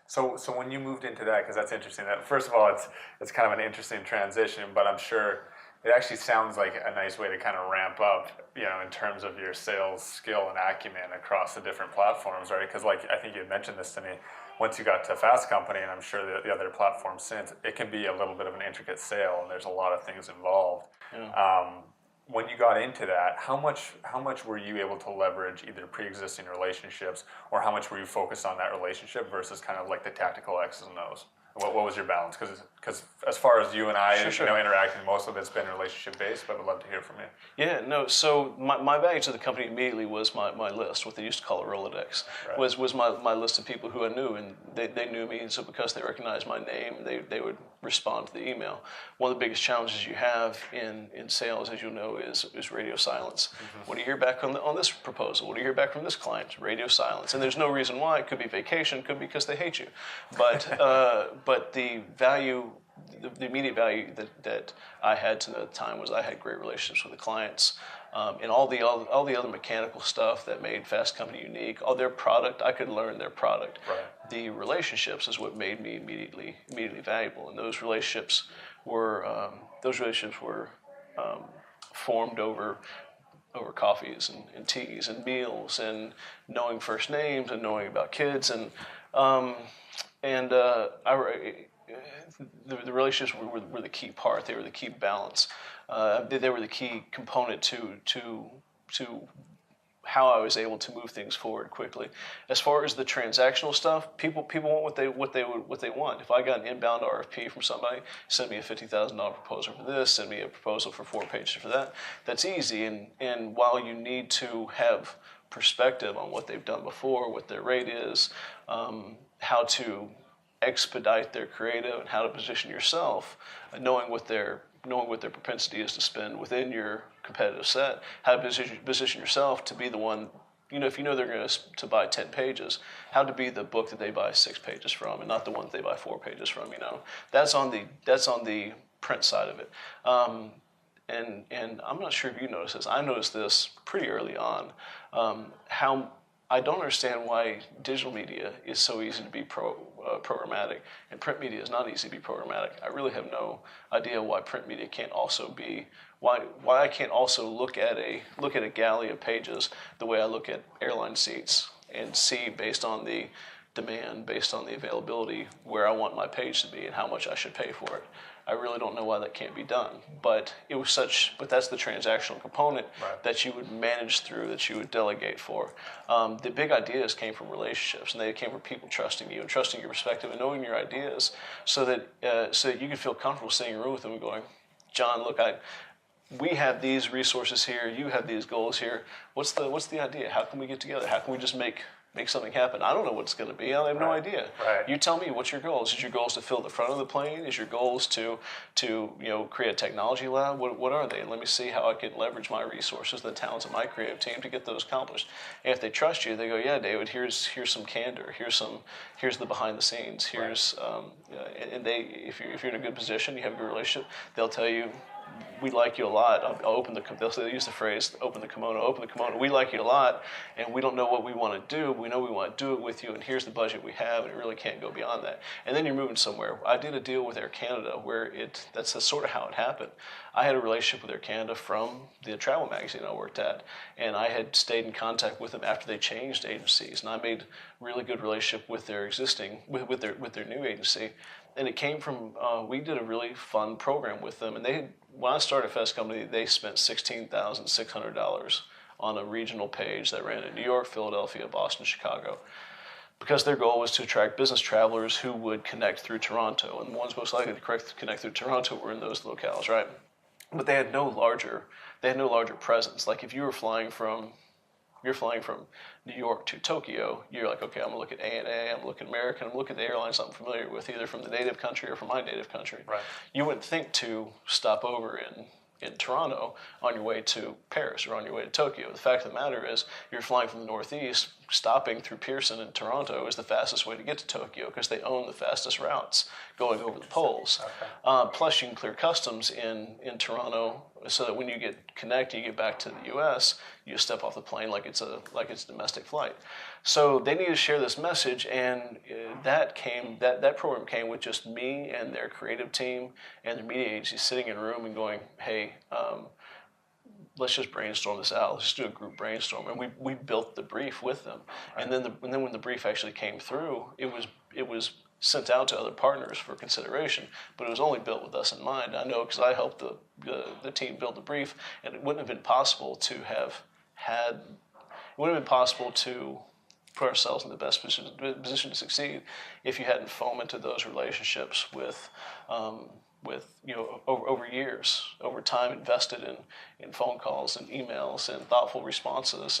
So when you moved into that, because that's interesting. That first of all, it's kind of an interesting transition, but I'm sure it actually sounds like a nice way to kind of ramp up, in terms of your sales skill and acumen across the different platforms, right? Because like I think you had mentioned this to me, once you got to Fast Company, and I'm sure the other platforms since, it can be a little bit of an intricate sale, and there's a lot of things involved. Yeah. When you got into that, how much were you able to leverage either pre-existing relationships, or how much were you focused on that relationship versus kind of like the tactical X's and O's? What was your balance? Because as far as you and I, Sure. interacting, most of it's been relationship based, but I'd love to hear from you. Yeah, no. So my value to the company immediately was my list, what they used to call a Rolodex, Right. was my list of people who I knew, and they knew me, and so because they recognized my name, they would respond to the email. One of the biggest challenges you have in sales, as you'll know, is radio silence. Mm-hmm. What do you hear back on this proposal? What do you hear back from this client? Radio silence, and there's no reason why. It could be vacation, could be because they hate you, but but the value. The immediate value that I had to the time was I had great relationships with the clients, and all the other mechanical stuff that made Fast Company unique. All their product, I could learn their product. Right. The relationships is what made me immediately valuable, and those relationships were formed over coffees and teas and meals and knowing first names and knowing about kids the relationships were the key part. They were the key balance. They were the key component to how I was able to move things forward quickly. As far as the transactional stuff, people want what they want. If I got an inbound RFP from somebody, send me a $50,000 proposal for this, send me a proposal for 4 pages for that. That's easy. And while you need to have perspective on what they've done before, what their rate is, how to expedite their creative, and how to position yourself, knowing what their propensity is to spend within your competitive set, how to position yourself to be the one, if you know they're going to buy 10 pages, how to be the book that they buy 6 pages from, and not the one that they buy 4 pages from. That's on the print side of it. And I'm not sure if you noticed this. I noticed this pretty early on. How I don't understand why digital media is so easy to be programmatic, and print media is not easy to be programmatic. I really have no idea why print media can't also be why I can't also look at a galley of pages the way I look at airline seats and see based on the demand, based on the availability, where I want my page to be and how much I should pay for it. I really don't know why that can't be done, but that's the transactional component that you would manage through, that you would delegate for. The big ideas came from relationships, and they came from people trusting you and trusting your perspective and knowing your ideas, so that you could feel comfortable sitting in a room with them and going, John, look, we have these resources here, you have these goals here. What's the idea? How can we get together? How can we just make something happen? I don't know what it's going to be. I have no idea. Right. You tell me, what's your goals? Is your goals to fill the front of the plane? Is your goals to create a technology lab? What are they? And let me see how I can leverage my resources, the talents of my creative team to get those accomplished. And if they trust you, they go, yeah, David, here's some candor. Here's the behind the scenes. Here's if you're in a good position, you have a good relationship, they'll tell you, we like you a lot. They'll use the phrase, open the kimono. We like you a lot, and we don't know what we want to do. We know we want to do it with you, and here's the budget we have, and it really can't go beyond that. And then you're moving somewhere. I did a deal with Air Canada where that's sort of how it happened. I had a relationship with Air Canada from the travel magazine I worked at, and I had stayed in contact with them after they changed agencies, and I made really good relationship with their with their new agency. And it came from, we did a really fun program with them. And when I started Fast Company, they spent $16,600 on a regional page that ran in New York, Philadelphia, Boston, Chicago, because their goal was to attract business travelers who would connect through Toronto. And the ones most likely to connect through Toronto were in those locales, right? But they had no larger presence. Like if you're flying from New York to Tokyo, you're like, okay, I'm gonna look at ANA, I'm gonna look at American, I'm gonna look at the airlines I'm familiar with, either from the native country or from my native country. Right. You wouldn't think to stop over in Toronto on your way to Paris or on your way to Tokyo. The fact of the matter is, you're flying from the Northeast, stopping through Pearson in Toronto is the fastest way to get to Tokyo because they own the fastest routes going over the poles. Plus, you can clear customs in Toronto, so that when you get connected, you get back to the U.S., you step off the plane like it's a domestic flight. So they need to share this message, and that program came with just me and their creative team and their media agency sitting in a room and going, hey. Let's just brainstorm this out. Let's just do a group brainstorm, and we built the brief with them. Right. And then when the brief actually came through, it was sent out to other partners for consideration, but it was only built with us in mind. I know because I helped the team build the brief, and it wouldn't have been possible to put ourselves in the best position to succeed if you hadn't fomented those relationships with over years, over time invested in phone calls and emails and thoughtful responses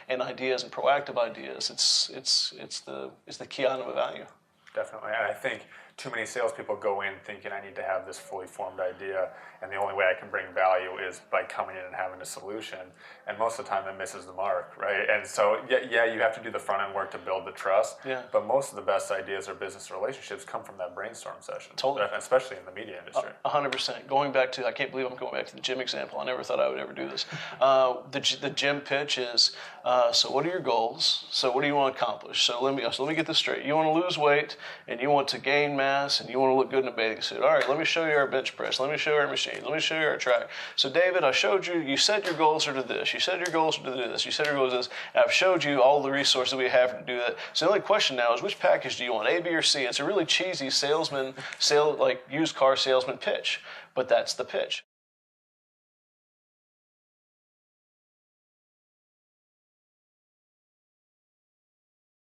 and ideas and proactive ideas. It's the key item of value. Definitely, and I think too many salespeople go in thinking I need to have this fully formed idea, and the only way I can bring value is by coming in and having a solution. And most of the time, that misses the mark, right? And so, yeah, you have to do the front end work to build the trust. Yeah. But most of the best ideas or business relationships come from that brainstorm session. Totally. Especially in the media industry. 100%. Going back to, I can't believe I'm going back to the gym example. I never thought I would ever do this. The gym pitch is, so what are your goals? So what do you want to accomplish? So let me get this straight. You want to lose weight, and you want to gain mass, and you want to look good in a bathing suit. All right, let me show you our bench press. Let me show you our machine. Let me show you our track. So David, I showed you, you said your goals are to this. You said your goals are to this. You said your goals are this. And I've showed you all the resources we have to do that. So the only question now is, which package do you want, A, B, or C? It's a really cheesy used car salesman pitch, but that's the pitch.